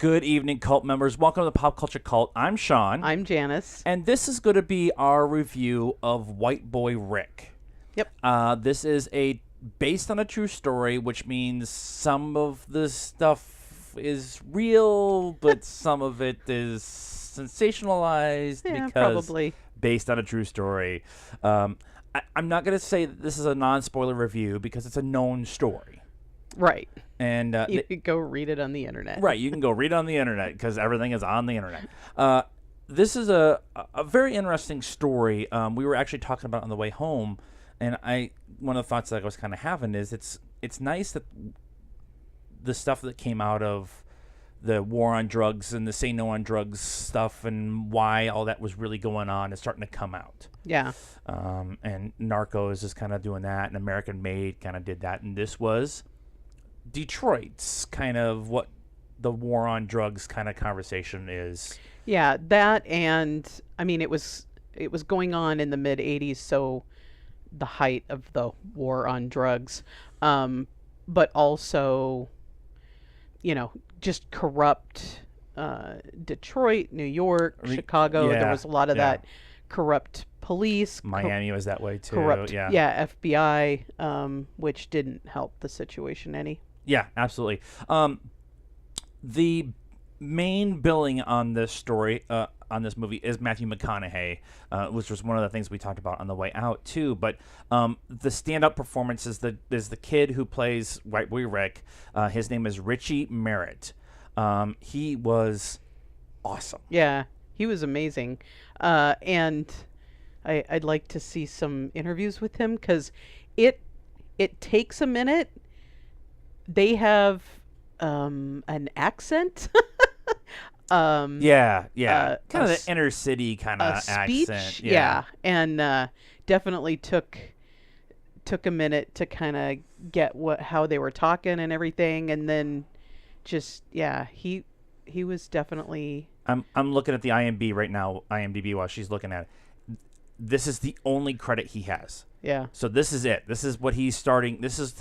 Good evening, cult members. Welcome to the Pop Culture Cult. I'm Sean. I'm Janice. And this is going to be our review of White Boy Rick. Yep. This is based on a true story, which means some of the stuff is real, but some of it is sensationalized because probably based on a true story. I'm not going to say that this is a non-spoiler review because it's a known story. Right. And you could go read it on the internet. Right, you can go read it on the internet because everything is on the internet. This is a very interesting story. We were actually talking about it on the way home, and one of the thoughts that I was kind of having is it's nice that the stuff that came out of the war on drugs and the Say No on Drugs stuff and why all that was really going on is starting to come out. Yeah. And Narcos is kind of doing that, and American Made kind of did that, and this was Detroit's kind of what the war on drugs kind of conversation is. Yeah, that, and I mean it was going on in the mid 80s, so the height of the war on drugs, but also, just corrupt Detroit, New York, Chicago. Yeah, there was a lot of that corrupt police. Miami was that way too. Corrupt, FBI, which didn't help the situation any. Yeah, absolutely. The main billing on this story, on this movie, is Matthew McConaughey, which was one of the things we talked about on the way out too. But the stand-up performance is the kid who plays White Boy Rick. His name is Richie Merritt. He was awesome. Yeah, he was amazing, and I'd like to see some interviews with him because it takes a minute. They have an accent. Kind of the inner city kind of accent. Yeah. And definitely took a minute to kind of get how they were talking and everything, and then just he was definitely. I'm looking at the IMDb right now. IMDb while she's looking at it. This is the only credit he has. Yeah. So this is it. This is what he's starting. This is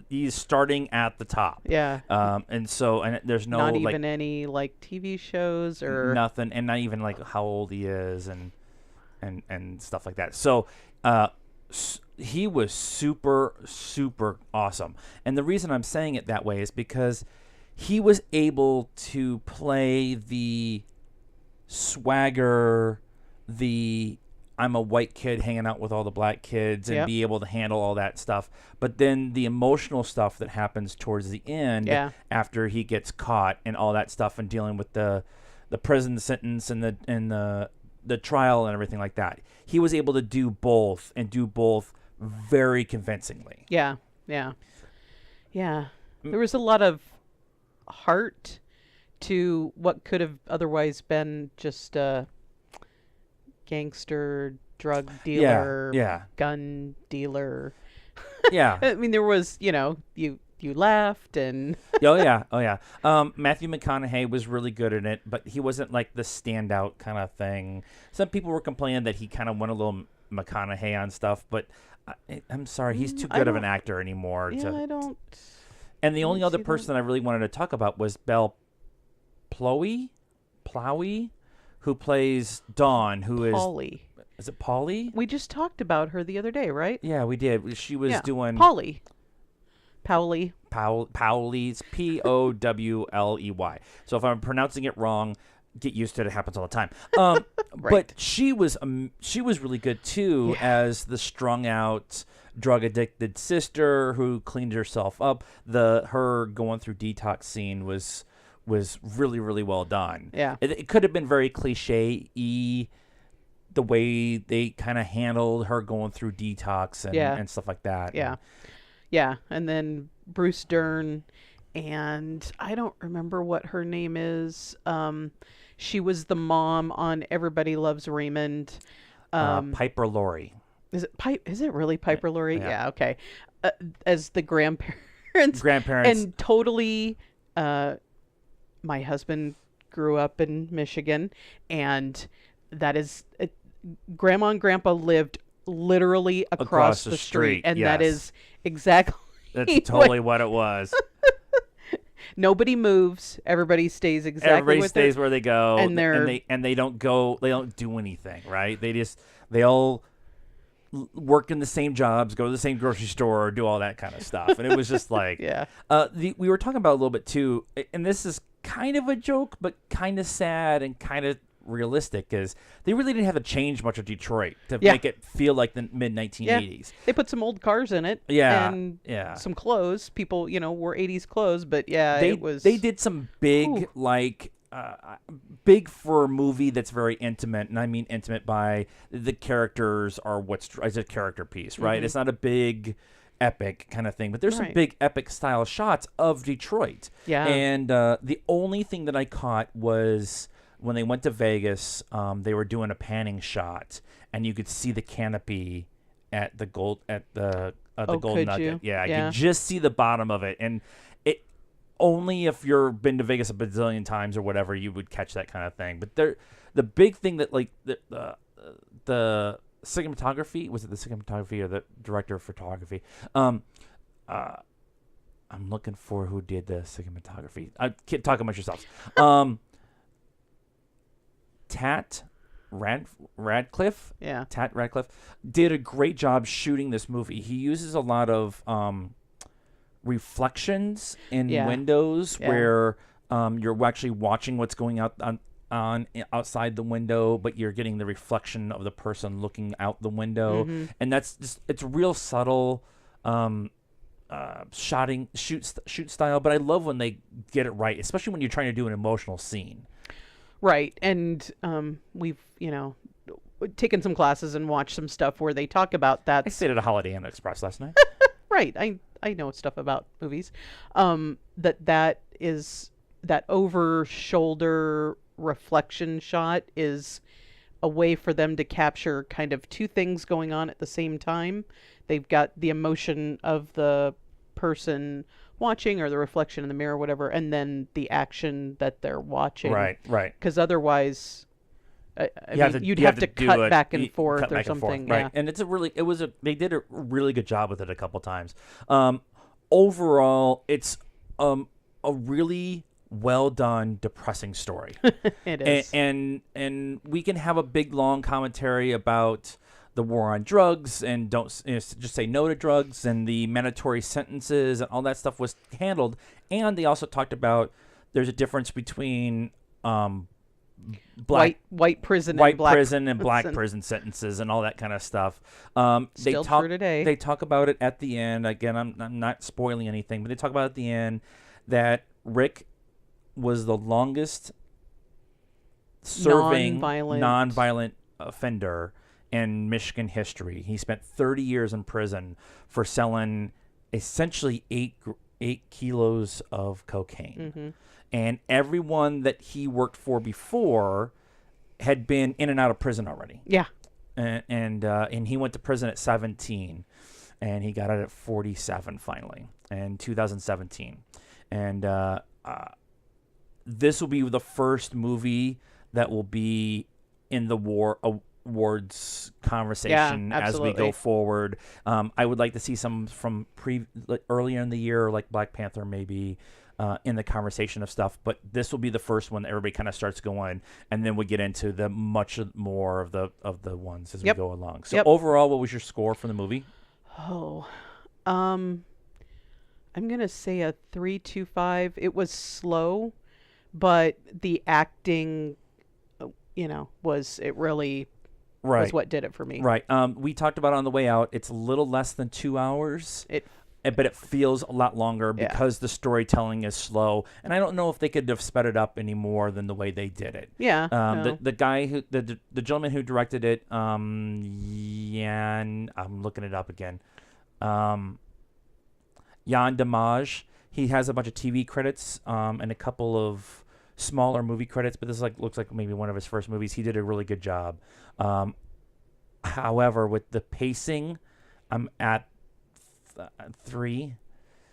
he's starting at the top. Yeah. And there's no not even any TV shows or nothing, and not even how old he is and stuff like that. So he was super, super awesome. And the reason I'm saying it that way is because he was able to play the swagger, I'm a white kid hanging out with all the black kids and be able to handle all that stuff. But then the emotional stuff that happens towards the end after he gets caught and all that stuff and dealing with the prison sentence and the trial and everything like that. He was able to do both and do both very convincingly. Yeah. There was a lot of heart to what could have otherwise been just gangster, drug dealer, gun dealer. Yeah. I mean, there was, you laughed and... Oh, yeah. Matthew McConaughey was really good in it, but he wasn't the standout kind of thing. Some people were complaining that he kind of went a little McConaughey on stuff, but I'm sorry, he's too good of an actor anymore. I don't... And the only other person I really wanted to talk about was Belle Plowey, who plays Dawn, who Polly. Is it Polly? We just talked about her the other day, right? Yeah, we did. She was doing... Polly. Powley's Powley. So if I'm pronouncing it wrong, get used to it. It happens all the time. Right. But she was really good too as the strung out, drug addicted sister who cleaned herself up. Her going through detox scene was really, really well done. Yeah. It could have been very cliche-y, the way they kind of handled her going through detox and stuff like that. Yeah. And then Bruce Dern, and I don't remember what her name is. She was the mom on Everybody Loves Raymond. Piper Laurie. Is it really Piper Laurie? Yeah, okay. As the grandparents. And totally... my husband grew up in Michigan, and that is Grandma and Grandpa lived literally across the street, and that is exactly that's totally what it was. Nobody moves. Everybody stays exactly. Everybody stays where they go, and they don't go. They don't do anything, right? They all work in the same jobs, go to the same grocery store, do all that kind of stuff. And it was just like, yeah. We were talking about a little bit too, and this is kind of a joke, but kind of sad and kind of realistic, is they really didn't have to change much of Detroit to make it feel like the mid 1980s. Yeah. They put some old cars in it. Yeah. And some clothes. People, wore 80s clothes, but they did some big, big for a movie that's very intimate, and I mean intimate by the characters are it's a character piece, right? It's not a big epic kind of thing, but there's some big epic style shots of Detroit. Yeah. And the only thing that I caught was when they went to Vegas, they were doing a panning shot, and you could see the canopy at the Golden Nugget. Yeah, I could just see the bottom of it, and only if you've been to Vegas a bazillion times or whatever, you would catch that kind of thing. But the big thing that the cinematography, was it the cinematography or the director of photography? I'm looking for who did the cinematography. I can't talk amongst yourselves. Tat Radcliffe. Yeah. Tat Radcliffe did a great job shooting this movie. He uses a lot of reflections in windows where you're actually watching what's going on outside the window, but you're getting the reflection of the person looking out the window. And that's just, it's real subtle shoot style, but I love when they get it right, especially when you're trying to do an emotional scene. Right. And we've taken some classes and watched some stuff where they talk about that. I stayed at a Holiday Inn Express last night. Right. I know stuff about movies. That is that over shoulder reflection shot is a way for them to capture kind of two things going on at the same time. They've got the emotion of the person watching or the reflection in the mirror or whatever, and then the action that they're watching. Right. Because otherwise, you'd have to cut back and forth or something. Right. Yeah. And they did a really good job with it a couple times. Overall, it's a really well done, depressing story. It is. And we can have a big, long commentary about the war on drugs and just say no to drugs, and the mandatory sentences and all that stuff was handled. And they also talked about there's a difference between white prison and black prison sentences and all that kind of stuff. Still true today. They talk about it at the end. Again, I'm not spoiling anything, but they talk about at the end that Rick was the longest serving nonviolent offender in Michigan history. He spent 30 years in prison for selling essentially 8 kilos of cocaine. And everyone that he worked for before had been in and out of prison already. Yeah. And he went to prison at 17, and he got out at 47 finally in 2017. And this will be the first movie that will be in the war awards conversation as we go forward. I would like to see some from earlier in the year, like Black Panther maybe, in the conversation of stuff, but this will be the first one that everybody kind of starts going, and then we get into the much more of the ones as we go along. So overall, what was your score for the movie? I'm gonna say a 3.25. It was slow, but the acting, was what did it for me. Right. We talked about it on the way out. It's a little less than 2 hours. But it feels a lot longer because the storytelling is slow, and I don't know if they could have sped it up any more than the way they did it. Yeah. The guy the gentleman who directed it, Jan, I'm looking it up again. Jan Damage. He has a bunch of TV credits and a couple of smaller movie credits, but this looks like maybe one of his first movies. He did a really good job. However, with the pacing, I'm at 3.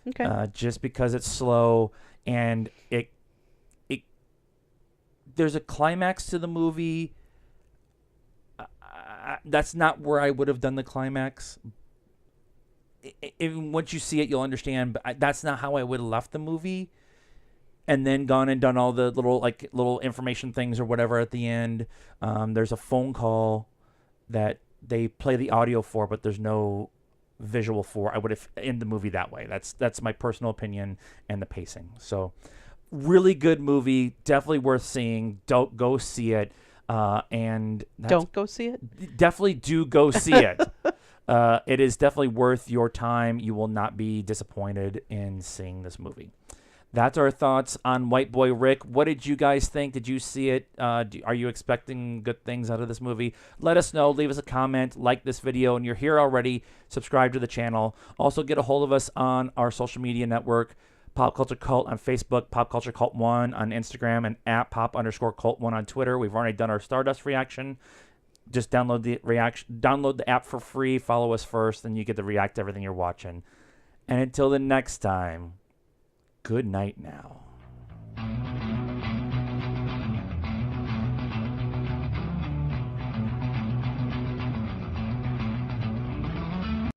Okay. Just because it's slow, and it there's a climax to the movie. That's not where I would have done the climax. Once you see it, you'll understand. But that's not how I would have left the movie. and then gone and done all the little information things or whatever at the end. There's a phone call that they play the audio for, but there's no visual for. I would have end the movie that way. That's my personal opinion and the pacing. So really good movie, definitely worth seeing. Don't go see it. And don't go see it. Definitely do go see it. It is definitely worth your time. You will not be disappointed in seeing this movie. That's our thoughts on White Boy Rick. What did you guys think? Did you see it? Are you expecting good things out of this movie? Let us know. Leave us a comment. Like this video. And you're here already, subscribe to the channel. Also, get a hold of us on our social media network, Pop Culture Cult on Facebook, PopCultureCult1 on Instagram, and at @pop_cult1 on Twitter. We've already done our Stardust reaction. Just download the app for free. Follow us first, and you get to react to everything you're watching. And until the next time, good night now.